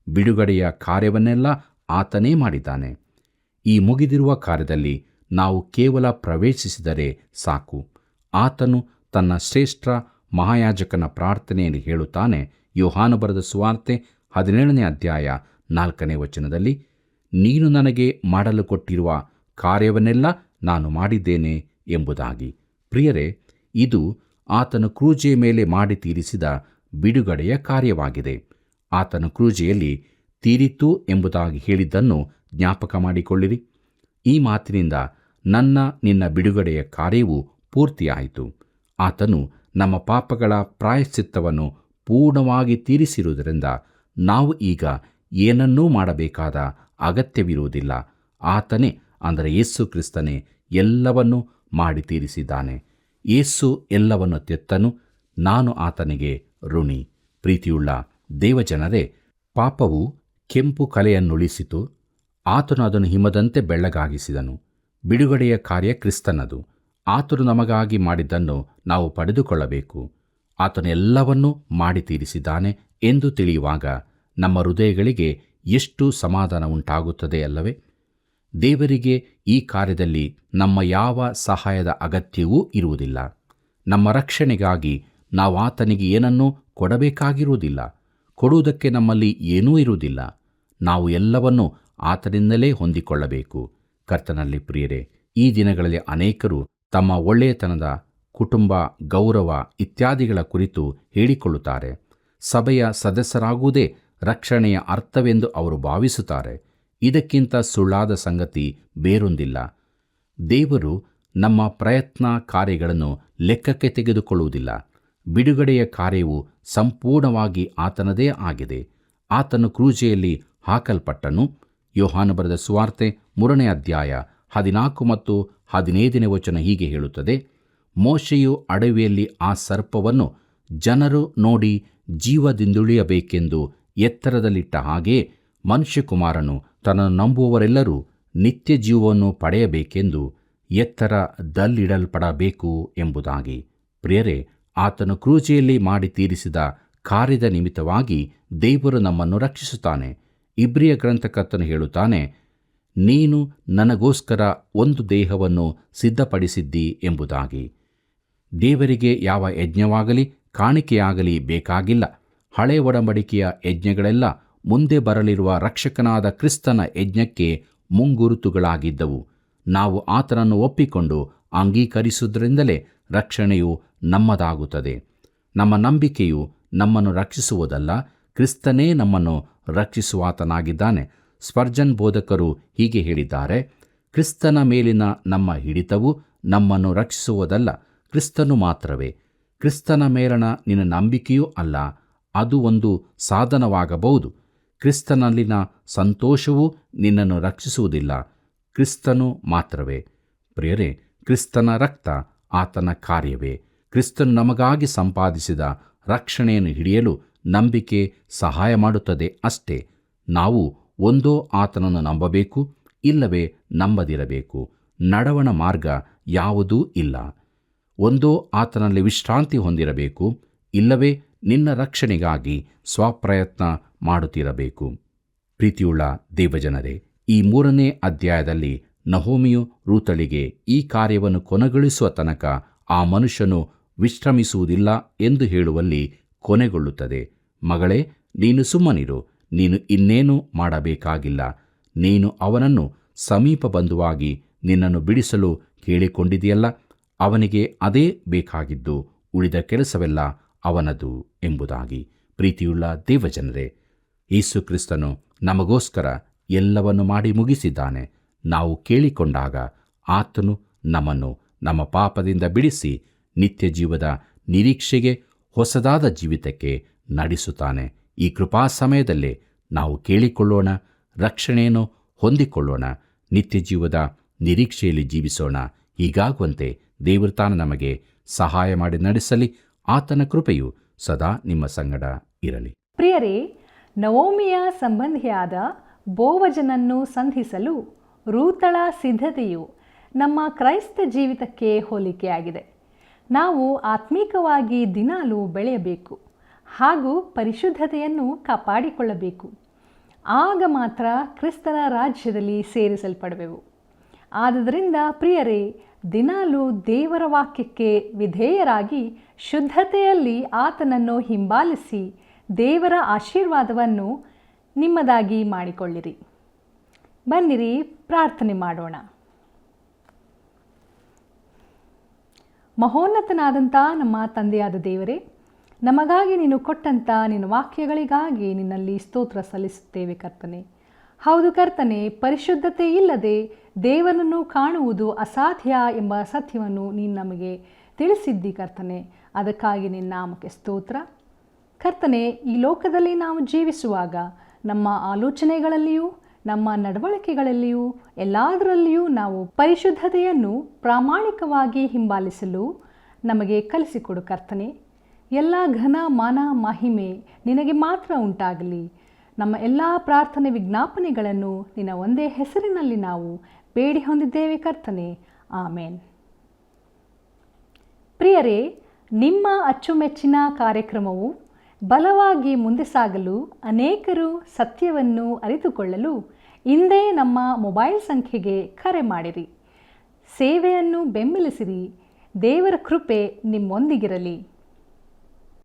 [SPEAKER 2] ಬಿಡುಗಡೆಯ ಕಾರ್ಯವನ್ನೆಲ್ಲ ಆತನೇ ಮಾಡಿದ್ದಾನೆ. ಈ ಮುಗಿದಿರುವ ಕಾರ್ಯದಲ್ಲಿ ನಾವು ಕೇವಲ ಪ್ರವೇಶಿಸಿದರೆ ಸಾಕು. ಆತನು ತನ್ನ ಶ್ರೇಷ್ಠ ಮಹಾಯಾಜಕನ ಪ್ರಾರ್ಥನೆಯಲ್ಲಿ ಹೇಳುತ್ತಾನೆ. ಯೋಹಾನ ಬರೆದ ಸುವಾರ್ತೆ 17ನೇ ಅಧ್ಯಾಯ 4ನೇ ವಚನದಲ್ಲಿ, ನೀನು ನನಗೆ ಮಾಡಲು ಕೊಟ್ಟಿರುವ ಕಾರ್ಯವನ್ನೆಲ್ಲ ನಾನು ಮಾಡಿದ್ದೇನೆ ಎಂಬುದಾಗಿ. ಪ್ರಿಯರೇ, ಇದು ಆತನು ಕ್ರೂಜೆಯ ಮೇಲೆ ಮಾಡಿ ತೀರಿಸಿದ ಬಿಡುಗಡೆಯ ಕಾರ್ಯವಾಗಿದೆ. ಆತನು ಕ್ರೂಜೆಯಲ್ಲಿ ತೀರಿತು ಎಂಬುದಾಗಿ ಹೇಳಿದ್ದನ್ನು ಜ್ಞಾಪಕ ಮಾಡಿಕೊಳ್ಳಿರಿ. ಈ ಮಾತಿನಿಂದ ನಿನ್ನ ಬಿಡುಗಡೆಯ ಕಾರ್ಯವು ಪೂರ್ತಿಯಾಯಿತು. ಆತನು ನಮ್ಮ ಪಾಪಗಳ ಪ್ರಾಯಶ್ಚಿತ್ತವನ್ನು ಪೂರ್ಣವಾಗಿ ತೀರಿಸಿರುವುದರಿಂದ ನಾವು ಈಗ ಏನನ್ನೂ ಮಾಡಬೇಕಾದ ಅಗತ್ಯವಿರುವುದಿಲ್ಲ. ಆತನೇ, ಅಂದರೆ ಯೇಸು ಕ್ರಿಸ್ತನೇ ಎಲ್ಲವನ್ನೂ ಮಾಡಿ ತೀರಿಸಿದ್ದಾನೆ. ಯೇಸು ಎಲ್ಲವನ್ನು ತೆತ್ತನು, ನಾನು ಆತನಿಗೆ ಋಣಿ. ಪ್ರೀತಿಯುಳ್ಳ ದೇವಜನರೇ, ಪಾಪವು ಕೆಂಪು ಕಲೆಯನ್ನುಳಿಸಿತು. ಆತನು ಅದನ್ನು ಹಿಮದಂತೆ ಬೆಳ್ಳಗಾಗಿಸಿದನು. ಬಿಡುಗಡೆಯ ಕಾರ್ಯ ಕ್ರಿಸ್ತನದು. ಆತನು ನಮಗಾಗಿ ಮಾಡಿದ್ದನ್ನು ನಾವು ಪಡೆದುಕೊಳ್ಳಬೇಕು. ಆತನು ಎಲ್ಲವನ್ನೂ ಮಾಡಿ ತೀರಿಸಿದ್ದಾನೆ ಎಂದು ತಿಳಿಯುವಾಗ ನಮ್ಮ ಹೃದಯಗಳಿಗೆ ಎಷ್ಟು ಸಮಾಧಾನ ಉಂಟಾಗುತ್ತದೆ ಅಲ್ಲವೇ? ದೇವರಿಗೆ ಈ ಕಾರ್ಯದಲ್ಲಿ ನಮ್ಮ ಯಾವ ಸಹಾಯದ ಅಗತ್ಯವೂ ಇರುವುದಿಲ್ಲ. ನಮ್ಮ ರಕ್ಷಣೆಗಾಗಿ ನಾವು ಆತನಿಗೆ ಏನನ್ನೂ ಕೊಡಬೇಕಾಗಿರುವುದಿಲ್ಲ. ಕೊಡುವುದಕ್ಕೆ ನಮ್ಮಲ್ಲಿ ಏನೂ ಇರುವುದಿಲ್ಲ. ನಾವು ಎಲ್ಲವನ್ನೂ ಆತನಿಂದಲೇ ಹೊಂದಿಕೊಳ್ಳಬೇಕು. ಕರ್ತನಲ್ಲಿ ಪ್ರಿಯರೇ, ಈ ದಿನಗಳಲ್ಲಿ ಅನೇಕರು ತಮ್ಮ ಒಳ್ಳೆಯತನದ, ಕುಟುಂಬ, ಗೌರವ ಇತ್ಯಾದಿಗಳ ಕುರಿತು ಹೇಳಿಕೊಳ್ಳುತ್ತಾರೆ. ಸಭೆಯ ಸದಸ್ಯರಾಗುವುದೇ ರಕ್ಷಣೆಯ ಅರ್ಥವೆಂದು ಅವರು ಭಾವಿಸುತ್ತಾರೆ. ಇದಕ್ಕಿಂತ ಸುಳ್ಳಾದ ಸಂಗತಿ ಬೇರೊಂದಿಲ್ಲ. ದೇವರು ನಮ್ಮ ಪ್ರಯತ್ನ ಕಾರ್ಯಗಳನ್ನು ಲೆಕ್ಕಕ್ಕೆ ತೆಗೆದುಕೊಳ್ಳುವುದಿಲ್ಲ. ಬಿಡುಗಡೆಯ ಕಾರ್ಯವು ಸಂಪೂರ್ಣವಾಗಿ ಆತನದೇ ಆಗಿದೆ. ಆತನು ಕ್ರೂಜೆಯಲ್ಲಿ ಹಾಕಲ್ಪಟ್ಟನು. ಯೋಹಾನ ಬರೆದ ಸುವಾರ್ತೆ 3ನೇ ಅಧ್ಯಾಯ 14 ಮತ್ತು 15ನೇ ವಚನ ಹೀಗೆ ಹೇಳುತ್ತದೆ: ಮೋಶೆಯು ಅಡವಿಯಲ್ಲಿ ಆ ಸರ್ಪವನ್ನು ಜನರು ನೋಡಿ ಜೀವದಿಂದುಳಿಯಬೇಕೆಂದು ಎತ್ತರದಲ್ಲಿಟ್ಟ ಹಾಗೆ ಮನುಷ್ಯಕುಮಾರನು ತನ್ನನ್ನು ನಂಬುವವರೆಲ್ಲರೂ ನಿತ್ಯ ಜೀವವನ್ನು ಪಡೆಯಬೇಕೆಂದು ಎತ್ತರದಲ್ಲಿಡಲ್ಪಡಬೇಕು ಎಂಬುದಾಗಿ. ಪ್ರಿಯರೇ, ಆತನು ಕ್ರೂಜೆಯಲ್ಲಿ ಮಾಡಿ ತೀರಿಸಿದ ಕಾರ್ಯದ ನಿಮಿತ್ತವಾಗಿ ದೇವರು ನಮ್ಮನ್ನು ರಕ್ಷಿಸುತ್ತಾನೆ. ಇಬ್ರಿಯ ಗ್ರಂಥಕರ್ತನು ಹೇಳುತ್ತಾನೆ, ನೀನು ನನಗೋಸ್ಕರ ಒಂದು ದೇಹವನ್ನು ಸಿದ್ಧಪಡಿಸಿದ್ದಿ ಎಂಬುದಾಗಿ. ದೇವರಿಗೆ ಯಾವ ಯಜ್ಞವಾಗಲಿ ಕಾಣಿಕೆಯಾಗಲಿ ಬೇಕಾಗಿಲ್ಲ. ಹಳೆ ಒಡಂಬಡಿಕೆಯ ಯಜ್ಞಗಳೆಲ್ಲ ಮುಂದೆ ಬರಲಿರುವ ರಕ್ಷಕನಾದ ಕ್ರಿಸ್ತನ ಯಜ್ಞಕ್ಕೆ ಮುಂಗುರುತುಗಳಾಗಿದ್ದವು. ನಾವು ಆತನನ್ನು ಒಪ್ಪಿಕೊಂಡು ಅಂಗೀಕರಿಸುವುದರಿಂದಲೇ ರಕ್ಷಣೆಯು ನಮ್ಮದಾಗುತ್ತದೆ. ನಮ್ಮ ನಂಬಿಕೆಯು ನಮ್ಮನ್ನು ರಕ್ಷಿಸುವುದಲ್ಲ, ಕ್ರಿಸ್ತನೇ ನಮ್ಮನ್ನು ರಕ್ಷಿಸುವಾತನಾಗಿದ್ದಾನೆ. ಸ್ಪರ್ಜನ್ ಬೋಧಕರು ಹೀಗೆ ಹೇಳಿದ್ದಾರೆ, ಕ್ರಿಸ್ತನ ಮೇಲಿನ ನಮ್ಮ ಹಿಡಿತವು ನಮ್ಮನ್ನು ರಕ್ಷಿಸುವುದಲ್ಲ, ಕ್ರಿಸ್ತನು ಮಾತ್ರವೇ. ಕ್ರಿಸ್ತನ ಮೇಲಣ ನಿನ್ನ ನಂಬಿಕೆಯೂ ಅಲ್ಲ, ಅದು ಒಂದು ಸಾಧನವಾಗಬಹುದು. ಕ್ರಿಸ್ತನಲ್ಲಿನ ಸಂತೋಷವೂ ನಿನ್ನನ್ನು ರಕ್ಷಿಸುವುದಿಲ್ಲ, ಕ್ರಿಸ್ತನು ಮಾತ್ರವೇ. ಪ್ರಿಯರೇ, ಕ್ರಿಸ್ತನ ರಕ್ತ ಆತನ ಕಾರ್ಯವೇ. ಕ್ರಿಸ್ತನು ನಮಗಾಗಿ ಸಂಪಾದಿಸಿದ ರಕ್ಷಣೆಯನ್ನು ಹಿಡಿಯಲು ನಂಬಿಕೆ ಸಹಾಯ ಮಾಡುತ್ತದೆ ಅಷ್ಟೇ. ನಾವು ಒಂದೋ ಆತನನ್ನು ನಂಬಬೇಕು, ಇಲ್ಲವೇ ನಂಬದಿರಬೇಕು. ನಡವಣ ಮಾರ್ಗ ಯಾವುದೂ ಇಲ್ಲ. ಒಂದೋ ಆತನಲ್ಲಿ ವಿಶ್ರಾಂತಿ ಹೊಂದಿರಬೇಕು, ಇಲ್ಲವೇ ನಿನ್ನ ರಕ್ಷಣೆಗಾಗಿ ಸ್ವಪ್ರಯತ್ನ ಮಾಡುತ್ತಿರಬೇಕು. ಪ್ರೀತಿಯುಳ್ಳ ದೇವಜನರೇ, ಈ 3ನೇ ಅಧ್ಯಾಯದಲ್ಲಿ ನಹೋಮಿಯು ರೂತಳಿಗೆ ಈ ಕಾರ್ಯವನ್ನು ಕೊನೆಗೊಳಿಸುವ ತನಕ ಆ ಮನುಷ್ಯನು ವಿಶ್ರಮಿಸುವುದಿಲ್ಲ ಎಂದು ಹೇಳುವಲ್ಲಿ ಕೊನೆಗೊಳ್ಳುತ್ತದೆ. ಮಗಳೇ, ನೀನು ಸುಮ್ಮನಿರು, ನೀನು ಇನ್ನೇನೂ ಮಾಡಬೇಕಾಗಿಲ್ಲ. ನೀನು ಅವನನ್ನು ಸಮೀಪ ಬಂಧುವಾಗಿ ನಿನ್ನನ್ನು ಬಿಡಿಸಲು ಕೇಳಿಕೊಂಡಿದೆಯಲ್ಲ, ಅವನಿಗೆ ಅದೇ ಬೇಕಾಗಿದ್ದು, ಉಳಿದ ಕೆಲಸವೆಲ್ಲ ಅವನದು ಎಂಬುದಾಗಿ. ಪ್ರೀತಿಯುಳ್ಳ ದೇವಜನರೇ, ಯೇಸು ಕ್ರಿಸ್ತನು ನಮಗೋಸ್ಕರ ಎಲ್ಲವನ್ನು ಮಾಡಿ ಮುಗಿಸಿದ್ದಾನೆ. ನಾವು ಕೇಳಿಕೊಂಡಾಗ ಆತನು ನಮ್ಮನ್ನು ನಮ್ಮ ಪಾಪದಿಂದ ಬಿಡಿಸಿ ನಿತ್ಯ ಜೀವದ ನಿರೀಕ್ಷೆಗೆ, ಹೊಸದಾದ ಜೀವಿತಕ್ಕೆ ನಡೆಸುತ್ತಾನೆ. ಈ ಕೃಪಾ ಸಮಯದಲ್ಲೇ ನಾವು ಕೇಳಿಕೊಳ್ಳೋಣ, ರಕ್ಷಣೆಯನ್ನು ಹೊಂದಿಕೊಳ್ಳೋಣ, ನಿತ್ಯ ಜೀವದ ನಿರೀಕ್ಷೆಯಲ್ಲಿ ಜೀವಿಸೋಣ. ಹೀಗಾಗುವಂತೆ ದೇವರು ತಾನು ನಮಗೆ ಸಹಾಯ ಮಾಡಿ ನಡೆಸಲಿ. ಆತನ ಕೃಪೆಯು ಸದಾ ನಿಮ್ಮ ಸಂಗಡ ಇರಲಿ.
[SPEAKER 1] ಪ್ರಿಯರೇ, ನವೋಮಿಯ ಸಂಬಂಧಿಯಾದ ಬೋವಜನನ್ನು ಸಂಧಿಸಲು ರೂತಳ ಸಿದ್ಧತೆಯು ನಮ್ಮ ಕ್ರೈಸ್ತ ಜೀವಿತಕ್ಕೆ ಹೋಲಿಕೆಯಾಗಿದೆ. ನಾವು ಆತ್ಮೀಕವಾಗಿ ದಿನಾಲೂ ಬೆಳೆಯಬೇಕು ಹಾಗೂ ಪರಿಶುದ್ಧತೆಯನ್ನು ಕಾಪಾಡಿಕೊಳ್ಳಬೇಕು. ಆಗ ಮಾತ್ರ ಕ್ರಿಸ್ತನ ರಾಜ್ಯದಲ್ಲಿ ಸೇರಿಸಲ್ಪಡುವೆವು. ಆದುದರಿಂದ ಪ್ರಿಯರೇ, ದಿನಾಲೂ ದೇವರ ವಾಕ್ಯಕ್ಕೆ ವಿಧೇಯರಾಗಿ ಶುದ್ಧತೆಯಲ್ಲಿ ಆತನನ್ನು ಹಿಂಬಾಲಿಸಿ ದೇವರ ಆಶೀರ್ವಾದವನ್ನು ನಿಮ್ಮದಾಗಿ ಮಾಡಿಕೊಳ್ಳಿರಿ. ಬನ್ನಿರಿ, ಪ್ರಾರ್ಥನೆ ಮಾಡೋಣ. ಮಹೋನ್ನತನಾದಂಥ ನಮ್ಮ ತಂದೆಯಾದ ದೇವರೇ, ನಮಗಾಗಿ ನೀನು ಕೊಟ್ಟಂಥ ನಿನ್ನ ವಾಕ್ಯಗಳಿಗಾಗಿ ನಿನ್ನಲ್ಲಿ ಸ್ತೋತ್ರ ಸಲ್ಲಿಸುತ್ತೇವೆ ಕರ್ತನೆ. ಹೌದು ಕರ್ತನೆ, ಪರಿಶುದ್ಧತೆ ಇಲ್ಲದೆ ದೇವರನ್ನು ಕಾಣುವುದು ಅಸಾಧ್ಯ ಎಂಬ ಸತ್ಯವನ್ನು ನೀನು ನಮಗೆ ತಿಳಿಸಿದ್ದಿ ಕರ್ತನೆ. ಅದಕ್ಕಾಗಿ ನಿನ್ನ ನಾಮಕ್ಕೆ ಸ್ತೋತ್ರ ಕರ್ತನೆ. ಈ ಲೋಕದಲ್ಲಿ ನಾವು ಜೀವಿಸುವಾಗ ನಮ್ಮ ಆಲೋಚನೆಗಳಲ್ಲಿಯೂ ನಮ್ಮ ನಡವಳಿಕೆಗಳಲ್ಲಿಯೂ ಎಲ್ಲದರಲ್ಲಿಯೂ ನಾವು ಪರಿಶುದ್ಧತೆಯನ್ನು ಪ್ರಾಮಾಣಿಕವಾಗಿ ಹಿಂಬಾಲಿಸಲು ನಮಗೆ ಕಲಿಸಿಕೊಡು ಕರ್ತನೆ. ಎಲ್ಲ ಘನ ಮಾನ ಮಹಿಮೆ ನಿನಗೆ ಮಾತ್ರ ಉಂಟಾಗಲಿ. ನಮ್ಮ ಎಲ್ಲ ಪ್ರಾರ್ಥನೆ ವಿಜ್ಞಾಪನೆಗಳನ್ನು ನಿನ್ನ ಒಂದೇ ಹೆಸರಿನಲ್ಲಿ ನಾವು ಬೇಡಿ ಹೊಂದಿದ್ದೇವೆ ಕರ್ತನೆ. ಆಮೇನ್. ಪ್ರಿಯರೇ, ನಿಮ್ಮ ಅಚ್ಚುಮೆಚ್ಚಿನ ಕಾರ್ಯಕ್ರಮವು ಬಲವಾಗಿ ಮುಂದೆ ಸಾಗಲು, ಅನೇಕರು ಸತ್ಯವನ್ನು ಅರಿತುಕೊಳ್ಳಲು ಇಂದೇ ನಮ್ಮ ಮೊಬೈಲ್ ಸಂಖ್ಯೆಗೆ ಕರೆ ಮಾಡಿರಿ. ಸೇವೆಯನ್ನು ಬೆಂಬಲಿಸಿರಿ. ದೇವರ ಕೃಪೆ ನಿಮ್ಮೊಂದಿಗಿರಲಿ.